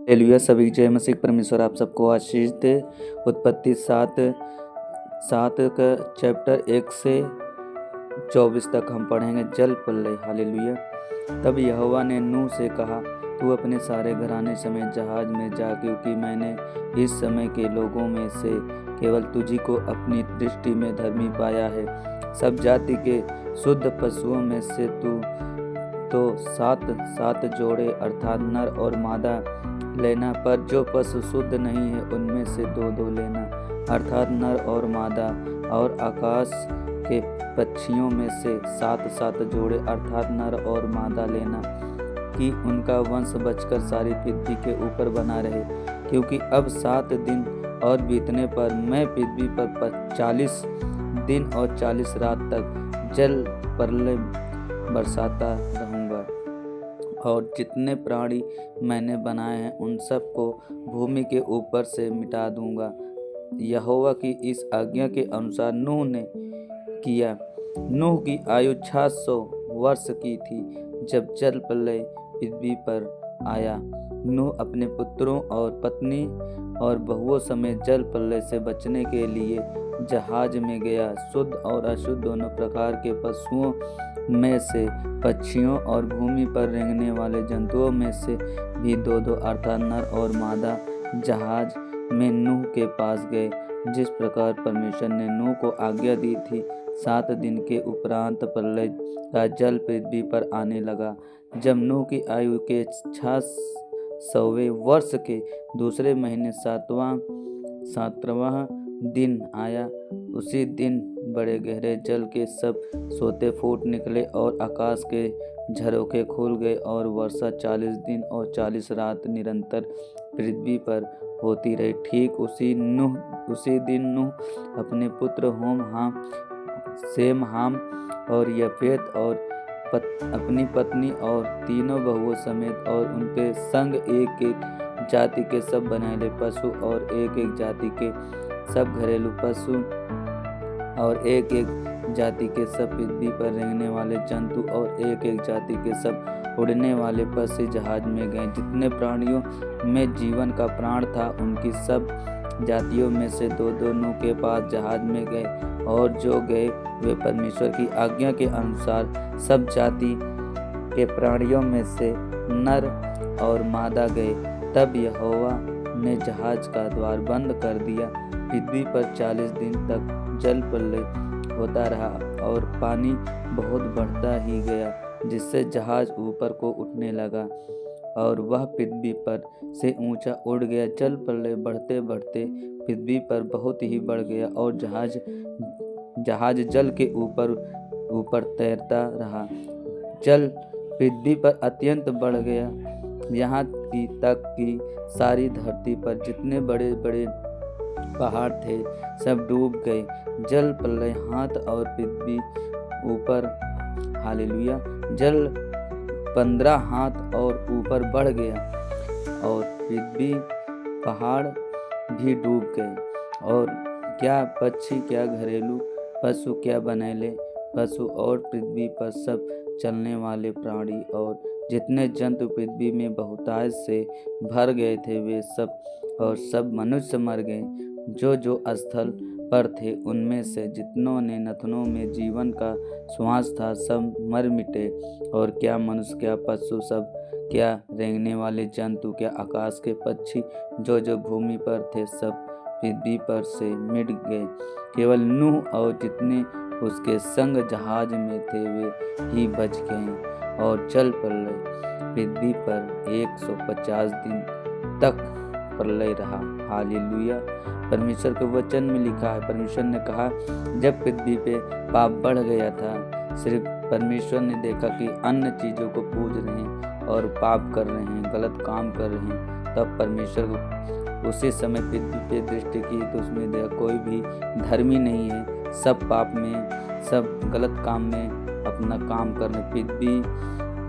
Hallelujah. सभी जय मसीह परमेश्वर आप सबको आशीष दे। उत्पत्ति सात सात का चैप्टर 1 से 24 तक हम पढ़ेंगे। जल प्रलय। हालेलुया। तब यहोवा ने नूह से कहा, तू अपने सारे घराने समेत जहाज में जा, क्योंकि मैंने इस समय के लोगों में से केवल तुझी को अपनी दृष्टि में धर्मी पाया है। सब जाति के शुद्ध पशुओं में से तू तो 7 जोड़े अर्थात नर और मादा लेना, पर जो पशु शुद्ध नहीं है उनमें से 2 लेना अर्थात नर और मादा। और आकाश के पक्षियों में से 7 जोड़े अर्थात नर और मादा लेना, कि उनका वंश बचकर सारी पृथ्वी के ऊपर बना रहे। क्योंकि अब 7 दिन और बीतने पर मैं पृथ्वी पर 40 दिन और 40 रात तक जल प्रलय बरसाता रहूँगा, और जितने प्राणी मैंने बनाए हैं उन सब को भूमि के ऊपर से मिटा दूंगा। यहोवा की इस आज्ञा के अनुसार नूह ने किया। नूह की आयु 600 वर्ष की थी जब जल प्रलय पृथ्वी पर आया। नूह अपने पुत्रों और पत्नी और बहुओं समेत जल प्रलय से बचने के लिए जहाज में गया। शुद्ध और अशुद्ध दोनों प्रकार के पशुओं में से, पक्षियों और भूमि पर रेंगने वाले जंतुओं में से भी 2 अर्थात नर और मादा जहाज में नूह के पास गए, जिस प्रकार परमेश्वर ने नूह को आज्ञा दी थी। 7 दिन के उपरांत प्रलय का जल पृथ्वी पर आने लगा। जब नूह की आयु के 600वें वर्ष के दूसरे महीने 7वां दिन आया, उसी दिन बड़े गहरे जल के सब सोते फूट निकले और आकाश के झरोखे खुल गए, और वर्षा 40 दिन और 40 रात निरंतर पृथ्वी पर होती रही। ठीक उसी दिन नूह अपने पुत्र हाम, शेम, हाम और यफेत और अपनी पत्नी और तीनों बहुओं समेत और उनके संग एक जाति के सब बनैले पशु और एक जाति के सब घरेलू पशु और एक जाति के सब पृथ्वी पर रेंगने वाले जंतु और एक जाति के सब उड़ने वाले पक्षी जहाज में गए। जितने प्राणियों में जीवन का प्राण था उनकी सब जातियों में से 2 नूह के पास जहाज में गए, और जो गए वे परमेश्वर की आज्ञा के अनुसार सब जाति के प्राणियों में से नर और मादा गए। तब यहोवा ने जहाज का द्वार बंद कर दिया। पृथ्वी पर 40 दिन तक जल प्रलय होता रहा, और पानी बहुत बढ़ता ही गया, जिससे जहाज ऊपर को उठने लगा, और वह पृथ्वी पर से ऊंचा उड़ गया। जल प्रलय बढ़ते बढ़ते पृथ्वी पर बहुत ही बढ़ गया, और जहाज जल के ऊपर तैरता रहा। जल पृथ्वी पर अत्यंत बढ़ गया, यहाँ तक कि सारी धरती पर जितने बड़े बड़े पहाड़ थे सब डूब गए। जल प्रलय हाथ और पृथ्वी ऊपर। हालेलुया। जल 15 हाथ और ऊपर बढ़ गया, और पृथ्वी पहाड़ भी डूब गए। और क्या पक्षी, क्या घरेलू पशु, क्या बनैले पशु और पृथ्वी पर सब चलने वाले प्राणी और जितने जंतु पृथ्वी में बहुतायत से भर गए थे, वे सब और सब मनुष्य मर गए। जो स्थल पर थे उनमें से जितनों ने नथनों में जीवन का श्वास था सब मर मिटे। और क्या मनुष्य, क्या पशु सब, क्या रेंगने वाले जंतु, क्या आकाश के पक्षी जो भूमि पर थे सब पृथ्वी पर से मिट गए। केवल नूह और जितने उसके संग जहाज में थे वे ही बच गए। और जल प्रलय पृथ्वी पर 150 दिन तक प्रलय रहा। हालेलुया। परमेश्वर के वचन में लिखा है, परमेश्वर ने कहा, जब पृथ्वी पे पाप बढ़ गया था, सिर्फ परमेश्वर ने देखा कि अन्य चीज़ों को पूज रहे हैं और पाप कर रहे हैं, गलत काम कर रहे हैं, तब परमेश्वर को उसी समय पृथ्वी पे दृष्टि की तो उसमें देखा कोई भी धर्मी नहीं है। सब पाप में, सब गलत काम में अपना काम कर रहे, पृथ्वी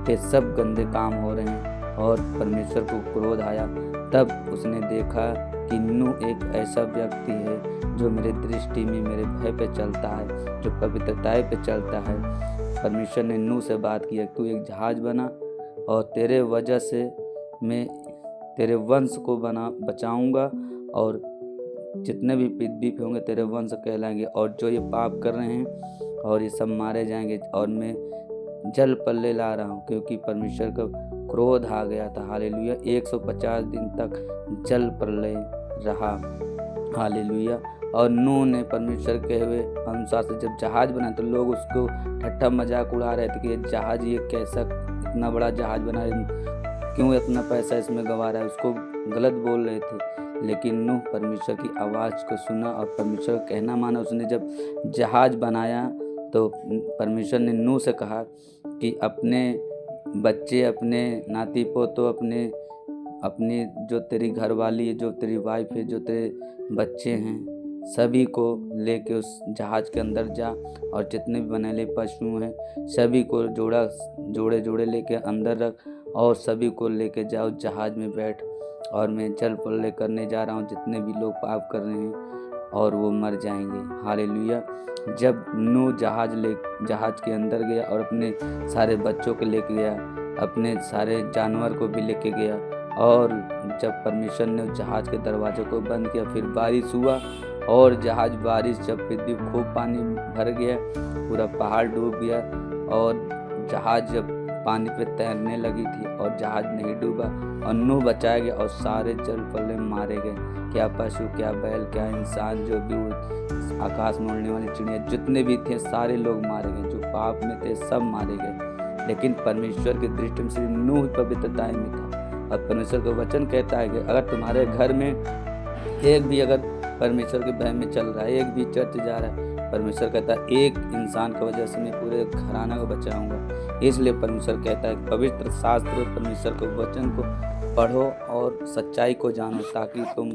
पे सब गंदे काम हो रहे हैं, और परमेश्वर को क्रोध आया। तब उसने देखा कि नूह एक ऐसा व्यक्ति है जो मेरे दृष्टि में, मेरे भय पे चलता है, जो पवित्रता पे चलता है। परमेश्वर ने नूह से बात किया, तू एक जहाज बना और तेरे वजह से मैं तेरे वंश को बचाऊंगा और जितने भी पृथ्वी पे होंगे तेरे वंश कहलाएंगे। और जो ये पाप कर रहे हैं और ये सब मारे जाएंगे। और मैं जल पल्ले ला रहा हूँ क्योंकि परमेश्वर का क्रोध आ गया था। हालेलुया। 150 दिन तक जल प्रलय रहा। हालेलुया। और नूह ने परमेश्वर के हुए अनुसार से जब जहाज बना तो लोग उसको ठट्ठा मजाक उड़ा रहे थे कि ये जहाज, ये कैसा इतना बड़ा जहाज बना, क्यों इतना पैसा इसमें गंवा रहा है, उसको गलत बोल रहे थे। लेकिन नूह परमेश्वर की आवाज़ को सुना और परमेश्वर का कहना माना। उसने जब जहाज बनाया तो परमेश्वर ने नूह से कहा कि अपने बच्चे, अपने नाती पोतों, अपनी जो तेरी घरवाली है, जो तेरी वाइफ है, जो तेरे बच्चे हैं, सभी को लेके उस जहाज के अंदर जा और जितने भी बनेले पशु हैं सभी को जोड़े लेके अंदर रख और सभी को लेके जाओ जहाज में बैठ। और मैं जल प्रलय करने जा रहा हूँ। जितने भी लोग पाप कर रहे हैं और वो मर जाएंगे। हालेलुया। जब नूह जहाज के अंदर गया और अपने सारे बच्चों को लेके गया, अपने सारे जानवर को भी लेके गया, और जब परमेश्वर ने जहाज के दरवाजे को बंद किया, फिर बारिश हुआ और बारिश जब पृथ्वी खूब पानी भर गया, पूरा पहाड़ डूब गया और जहाज जब पानी पे तैरने लगी थी और जहाज नहीं डूबा और नूह बचाया गया और सारे जल प्रलय में मारे गए। क्या पशु, क्या बैल, क्या इंसान, जो भी आकाश में उड़ने वाली चिड़िया जितने भी थे सारे लोग मारे गए। जो पाप में थे सब मारे गए। लेकिन परमेश्वर की दृष्टि में सिर्फ नूह पवित्रता में था। और परमेश्वर का वचन कहता है कि अगर तुम्हारे घर में एक भी अगर परमेश्वर के भय में चल रहा है, एक भी चर्च जा रहा है, परमेश्वर कहता है एक इंसान की वजह से मैं पूरे घराना को बचाऊंगा। इसलिए परमेश्वर कहता है पवित्र शास्त्र परमेश्वर के वचन को पढ़ो और सच्चाई को जानो, ताकि तुम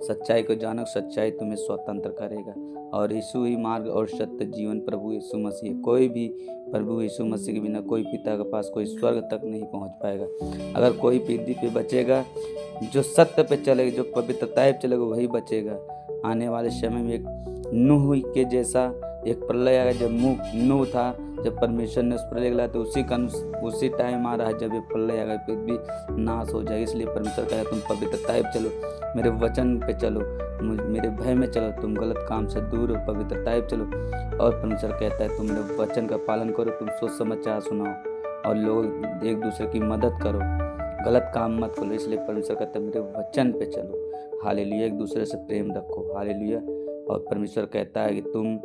सच्चाई को जानो, सच्चाई तुम्हें स्वतंत्र करेगा। और यीशु ही मार्ग और सत्य जीवन प्रभु यीशु मसीह। कोई भी प्रभु यीशु मसीह के बिना कोई पिता के पास, कोई स्वर्ग तक नहीं पहुंच पाएगा। अगर कोई पृथ्वी पे बचेगा, जो सत्य पे चलेगा, जो पवित्रता पे चलेगा, वही बचेगा। आने वाले समय में एक नूह के जैसा एक प्रलय आएगा। जब नूह था, जब परमेश्वर ने उस प्रलय लाया तो उसी टाइम आ रहा है जब ये प्रलय आएगा, पृथ्वी नाश हो जाएगी। इसलिए परमेश्वर कह रहा है तुम पवित्रता पे चलो, मेरे वचन पे चलो, मेरे भय में चलो, तुम गलत काम से दूर हो, पवित्रता पे चलो। और परमेश्वर कहता है तुम मेरे वचन का पालन करो, तुम सोच समाचार सुनाओ और लोग एक दूसरे की मदद करो, गलत काम मत करो। इसलिए परमेश्वर कहता है मेरे वचन पे चलो। हालेलुया। एक दूसरे से प्रेम रखो। हालेलुया। और परमेश्वर कहता है कि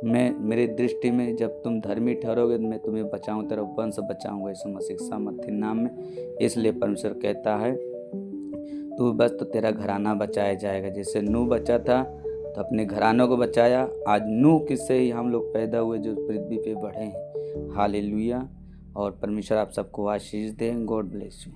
मैं मेरी दृष्टि में जब तुम धर्मी ठहरोगे मैं तुम्हें बचाऊं, तेरा वंश बचाऊंगा यीशु मसीह के सामर्थ्य नाम में। इसलिए परमेश्वर कहता है तू बस तो तेरा घराना बचाया जाएगा। जैसे नूह बचा था तो अपने घरानों को बचाया। आज नूह किससे ही हम लोग पैदा हुए जो पृथ्वी पे बढ़े हैं। हालेलुया। और परमेश्वर आप सबको आशीष दें। God bless you.